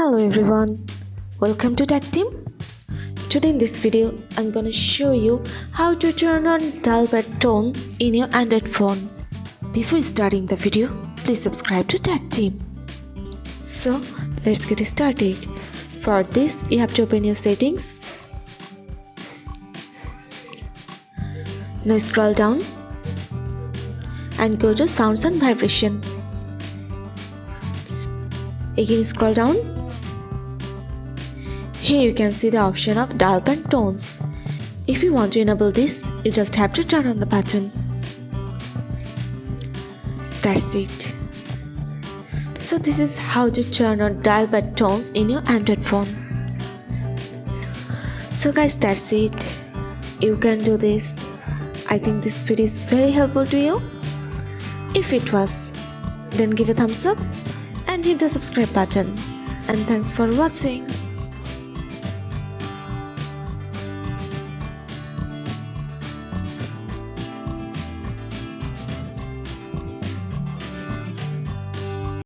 Hello everyone, welcome to Tactim. Today in this video, I'm gonna show you how to turn on dial pad tone in your Android phone. Before starting the video, please subscribe to Tactim. So let's get started. For this, you have to open your settings. Now scroll down and go to sounds and vibration. Again scroll down. Here you can see the option of dial pad tones. If you want to enable this, you just have to turn on the button. That's it. So this is how to turn on dial pad tones in your Android phone. So guys, that's it. You can do this. I think this video is very helpful to you. If it was, then give a thumbs up and hit the subscribe button. And thanks for watching.